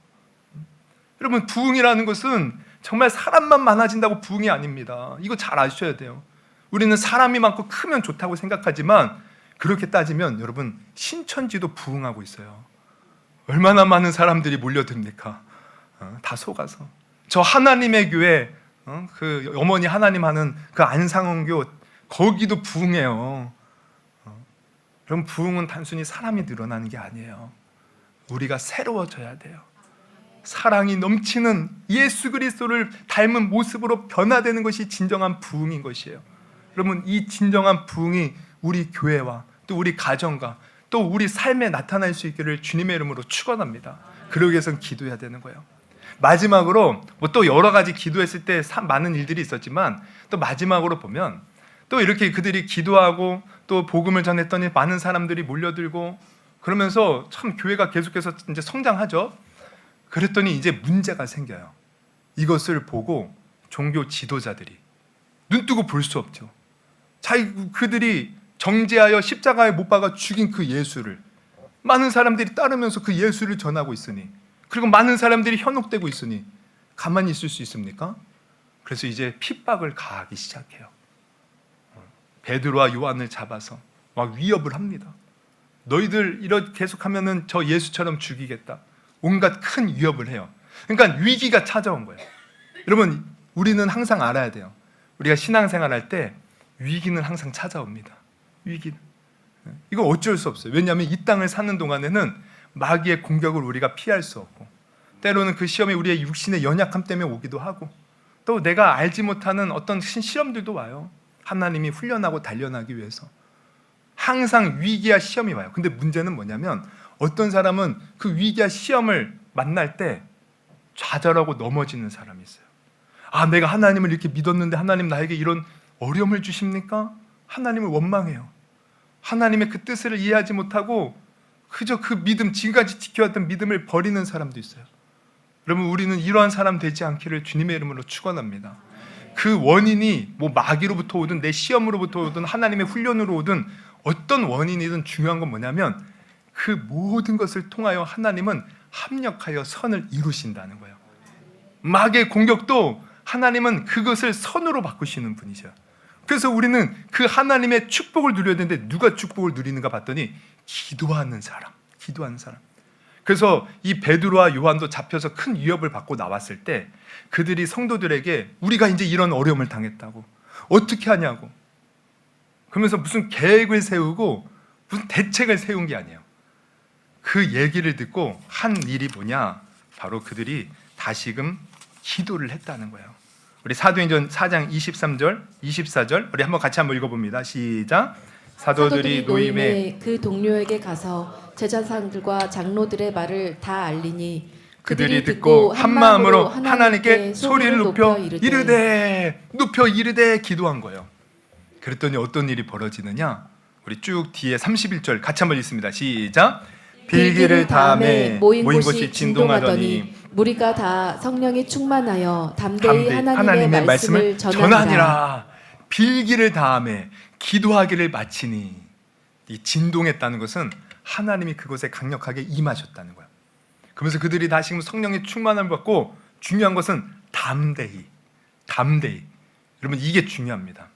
여러분 부흥이라는 것은 정말 사람만 많아진다고 부흥이 아닙니다. 이거 잘 아셔야 돼요. 우리는 사람이 많고 크면 좋다고 생각하지만 그렇게 따지면 여러분 신천지도 부흥하고 있어요. 얼마나 많은 사람들이 몰려듭니까? 다 속아서. 저 하나님의 교회, 그 어머니 하나님 하는 그 안상원교 거기도 부흥해요. 그럼 부흥은 단순히 사람이 늘어나는 게 아니에요. 우리가 새로워져야 돼요. 사랑이 넘치는 예수 그리스도를 닮은 모습으로 변화되는 것이 진정한 부흥인 것이에요. 여러분 이 진정한 부흥이 우리 교회와 또 우리 가정과 또 우리 삶에 나타날 수 있기를 주님의 이름으로 축원합니다. 그러기 위해서는 기도해야 되는 거예요. 마지막으로 뭐 또 여러 가지 기도했을 때 많은 일들이 있었지만 또 마지막으로 보면 또 이렇게 그들이 기도하고 또 복음을 전했더니 많은 사람들이 몰려들고 그러면서 참 교회가 계속해서 이제 성장하죠. 그랬더니 이제 문제가 생겨요. 이것을 보고 종교 지도자들이 눈뜨고 볼 수 없죠. 그들이 정죄하여 십자가에 못 박아 죽인 그 예수를 많은 사람들이 따르면서 그 예수를 전하고 있으니, 그리고 많은 사람들이 현혹되고 있으니 가만히 있을 수 있습니까? 그래서 이제 핍박을 가하기 시작해요. 베드로와 요한을 잡아서 막 위협을 합니다. 너희들 이렇게 계속하면은 저 예수처럼 죽이겠다. 온갖 큰 위협을 해요. 그러니까 위기가 찾아온 거예요. 여러분 우리는 항상 알아야 돼요. 우리가 신앙생활할 때 위기는 항상 찾아옵니다. 위기는. 이거 어쩔 수 없어요. 왜냐하면 이 땅을 사는 동안에는 마귀의 공격을 우리가 피할 수 없고, 때로는 그 시험이 우리의 육신의 연약함 때문에 오기도 하고, 또 내가 알지 못하는 어떤 시험들도 와요. 하나님이 훈련하고 단련하기 위해서 항상 위기와 시험이 와요. 근데 문제는 뭐냐면 어떤 사람은 그 위기와 시험을 만날 때 좌절하고 넘어지는 사람이 있어요. 아, 내가 하나님을 이렇게 믿었는데 하나님 나에게 이런 어려움을 주십니까? 하나님을 원망해요. 하나님의 그 뜻을 이해하지 못하고 그저 그 믿음, 지금까지 지켜왔던 믿음을 버리는 사람도 있어요. 여러분 우리는 이러한 사람 되지 않기를 주님의 이름으로 축원합니다. 그 원인이 뭐 마귀로부터 오든 내 시험으로부터 오든 하나님의 훈련으로 오든 어떤 원인이든 중요한 건 뭐냐면 그 모든 것을 통하여 하나님은 합력하여 선을 이루신다는 거예요. 마귀의 공격도 하나님은 그것을 선으로 바꾸시는 분이죠. 그래서 우리는 그 하나님의 축복을 누려야 되는데 누가 축복을 누리는가 봤더니 기도하는 사람. 그래서 이 베드로와 요한도 잡혀서 큰 위협을 받고 나왔을 때 그들이 성도들에게 우리가 이제 이런 어려움을 당했다고 어떻게 하냐고 그러면서 무슨 계획을 세우고 무슨 대책을 세운 게 아니에요. 그 얘기를 듣고 한 일이 뭐냐, 바로 그들이 다시금 기도를 했다는 거예요. 우리 사도행전 4장 23절 24절 우리 한번 같이 한번 읽어봅니다. 시작. 사도들이 노임에 그 동료에게 가서 제자상들과 장로들의 말을 다 알리니 그들이 듣고 한 마음으로 하나님께 소리를 높여 이르되 기도한 거예요. 그랬더니 어떤 일이 벌어지느냐, 우리 쭉 뒤에 31절 같이 한번 읽습니다. 시작. 빌기를 다음에 모인 곳이 진동하더니 무리가 다 성령이 충만하여 담대히 하나님의 말씀을 전하니라. 빌기를 다음에 기도하기를 마치니, 이 진동했다는 것은 하나님이 그곳에 강력하게 임하셨다는 거예요. 그러면서 그들이 다시금 성령의 충만함을 받고, 중요한 것은 담대히. 여러분 이게 중요합니다.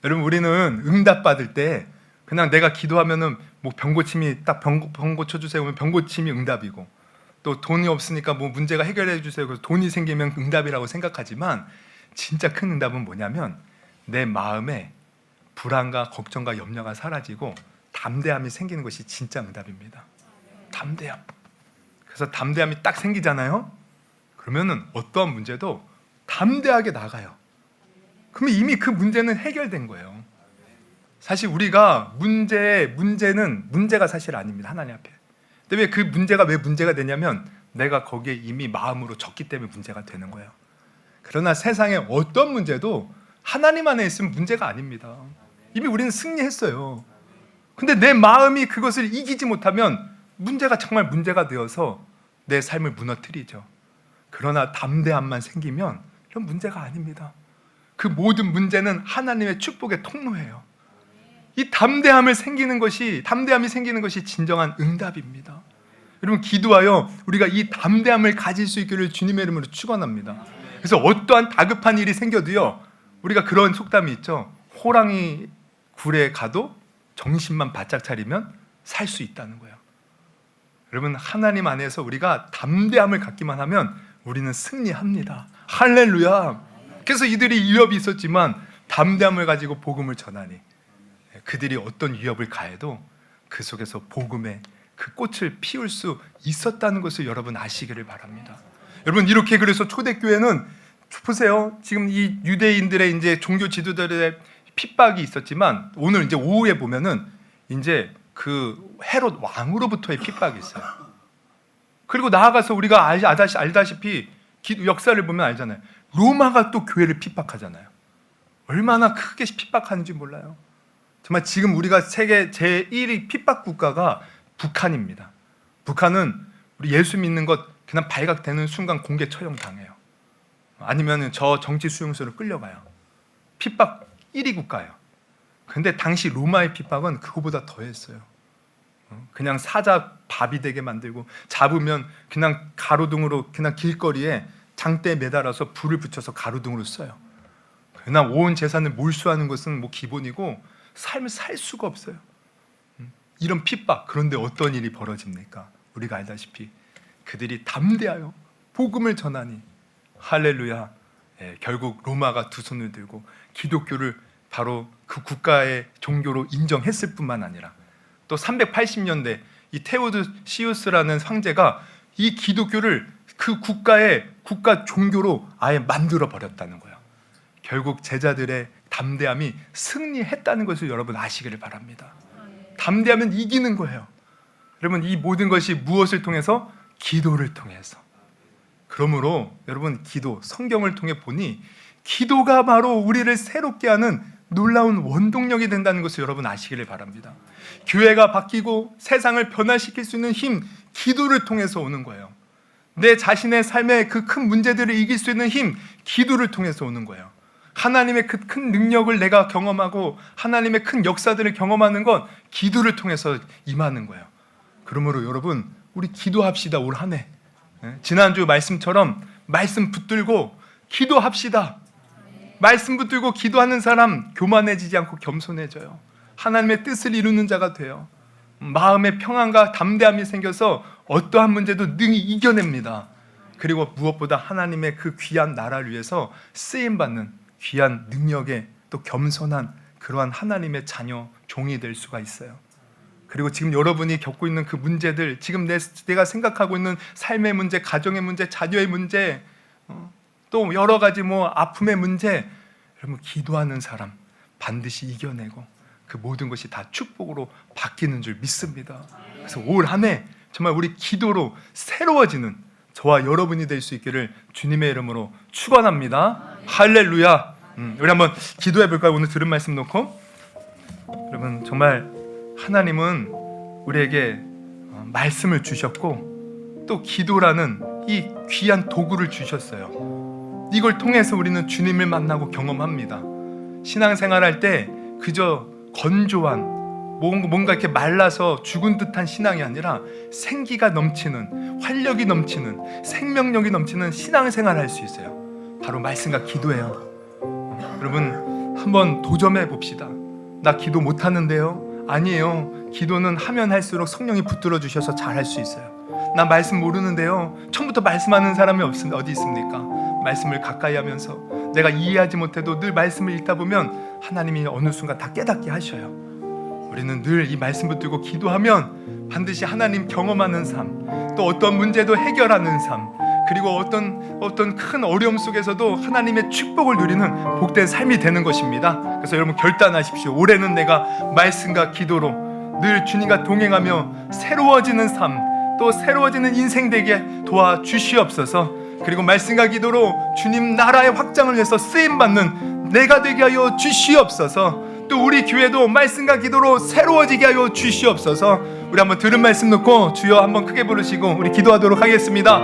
여러분 우리는 응답받을 때 그냥 내가 기도하면은 뭐 병고침이 딱 병 고쳐주세요 하면 병고침이 응답이고, 또 돈이 없으니까 뭐 문제가 해결해 주세요 그래서 돈이 생기면 응답이라고 생각하지만, 진짜 큰 응답은 뭐냐면 내 마음에 불안과 걱정과 염려가 사라지고 담대함이 생기는 것이 진짜 응답입니다. 담대함. 그래서 담대함이 딱 생기잖아요. 그러면은 어떠한 문제도 담대하게 나가요. 그러면 이미 그 문제는 해결된 거예요. 사실 우리가 문제는 문제가 사실 아닙니다. 하나님 앞에. 근데 왜 그 문제가 왜 문제가 되냐면 내가 거기에 이미 마음으로 졌기 때문에 문제가 되는 거예요. 그러나 세상에 어떤 문제도 하나님 안에 있으면 문제가 아닙니다. 이미 우리는 승리했어요. 근데 내 마음이 그것을 이기지 못하면 문제가 정말 문제가 되어서 내 삶을 무너뜨리죠. 그러나 담대함만 생기면 이런 문제가 아닙니다. 그 모든 문제는 하나님의 축복의 통로예요. 이 담대함이 생기는 것이 진정한 응답입니다. 여러분 기도하여 우리가 이 담대함을 가질 수 있기를 주님의 이름으로 축원합니다. 그래서 어떠한 다급한 일이 생겨도요, 우리가 그런 속담이 있죠. 호랑이 굴에 가도 정신만 바짝 차리면 살 수 있다는 거예요. 여러분 하나님 안에서 우리가 담대함을 갖기만 하면 우리는 승리합니다. 할렐루야. 그래서 이들이 위협이 있었지만 담대함을 가지고 복음을 전하니 그들이 어떤 위협을 가해도 그 속에서 복음의 그 꽃을 피울 수 있었다는 것을 여러분 아시기를 바랍니다. 여러분 이렇게 그래서 초대교회는 보세요. 지금 이 유대인들의 이제 종교 지도자들의 핍박이 있었지만 오늘 이제 오후에 보면은 이제 그 헤롯 왕으로부터의 핍박이 있어요. 그리고 나아가서 우리가 알다시피 역사를 보면 알잖아요. 로마가 또 교회를 핍박하잖아요. 얼마나 크게 핍박하는지 몰라요. 정말 지금 우리가 세계 제1위 핍박 국가가 북한입니다. 북한은 우리 예수 믿는 것 그냥 발각되는 순간 공개 처형 당해요. 아니면 저 정치 수용소로 끌려가요. 핍박 1위 국가예요. 근데 당시 로마의 핍박은 그거보다 더했어요. 그냥 사자 밥이 되게 만들고, 잡으면 그냥 가로등으로 그냥 길거리에 장대에 매달아서 불을 붙여서 가로등으로 써요. 그냥 온 재산을 몰수하는 것은 뭐 기본이고 삶을 살 수가 없어요. 이런 핍박. 그런데 어떤 일이 벌어집니까? 우리가 알다시피 그들이 담대하여 복음을 전하니 할렐루야. 결국 로마가 두 손을 들고 기독교를 바로 그 국가의 종교로 인정했을 뿐만 아니라 또 380년대 이 테오도시우스라는 황제가 이 기독교를 그 국가의 국가 종교로 아예 만들어 버렸다는 거예요. 결국 제자들의 담대함이 승리했다는 것을 여러분 아시기를 바랍니다. 담대하면 이기는 거예요. 여러분 이 모든 것이 무엇을 통해서? 기도를 통해서. 그러므로 여러분 기도, 성경을 통해 보니 기도가 바로 우리를 새롭게 하는 놀라운 원동력이 된다는 것을 여러분 아시기를 바랍니다. 교회가 바뀌고 세상을 변화시킬 수 있는 힘, 기도를 통해서 오는 거예요. 내 자신의 삶의 그 큰 문제들을 이길 수 있는 힘, 기도를 통해서 오는 거예요. 하나님의 그 큰 능력을 내가 경험하고 하나님의 큰 역사들을 경험하는 건 기도를 통해서 임하는 거예요. 그러므로 여러분 우리 기도합시다. 올 한 해 지난주 말씀처럼 말씀 붙들고 기도합시다. 말씀 붙들고 기도하는 사람 교만해지지 않고 겸손해져요. 하나님의 뜻을 이루는 자가 돼요. 마음의 평안과 담대함이 생겨서 어떠한 문제도 능히 이겨냅니다. 그리고 무엇보다 하나님의 그 귀한 나라를 위해서 쓰임받는 귀한 능력에 또 겸손한 그러한 하나님의 자녀, 종이 될 수가 있어요. 그리고 지금 여러분이 겪고 있는 그 문제들, 지금 내가 생각하고 있는 삶의 문제, 가정의 문제, 자녀의 문제, 또 여러 가지 아픔의 문제, 여러분 기도하는 사람 반드시 이겨내고 그 모든 것이 다 축복으로 바뀌는 줄 믿습니다. 그래서 올 한 해 정말 우리 기도로 새로워지는 저와 여러분이 될 수 있기를 주님의 이름으로 축원합니다. 할렐루야. 우리 한번 기도해 볼까요? 오늘 들은 말씀 놓고. 여러분 정말 하나님은 우리에게 말씀을 주셨고 또 기도라는 이 귀한 도구를 주셨어요. 이걸 통해서 우리는 주님을 만나고 경험합니다. 신앙생활할 때 그저 건조한 뭔가 이렇게 말라서 죽은 듯한 신앙이 아니라 생기가 넘치는, 활력이 넘치는, 생명력이 넘치는 신앙생활을 할 수 있어요. 바로 말씀과 기도예요. 여러분 한번 도전해 봅시다. 나 기도 못하는데요? 아니에요. 기도는 하면 할수록 성령이 붙들어 주셔서 잘할 수 있어요. 나 말씀 모르는데요? 처음부터 말씀하는 사람이 어디 있습니까? 말씀을 가까이 하면서 내가 이해하지 못해도 늘 말씀을 읽다 보면 하나님이 어느 순간 다 깨닫게 하셔요. 우리는 늘 이 말씀 붙들고 기도하면 반드시 하나님 경험하는 삶, 또 어떤 문제도 해결하는 삶, 그리고 어떤 큰 어려움 속에서도 하나님의 축복을 누리는 복된 삶이 되는 것입니다. 그래서 여러분 결단하십시오. 올해는 내가 말씀과 기도로 늘 주님과 동행하며 새로워지는 삶, 또 새로워지는 인생 되게 도와주시옵소서. 그리고 말씀과 기도로 주님 나라의 확장을 위해서 쓰임받는 내가 되게 하여 주시옵소서. 또 우리 교회도 말씀과 기도로 새로워지게 하여 주시옵소서. 우리 한번 들은 말씀 놓고 주여 한번 크게 부르시고 우리 기도하도록 하겠습니다.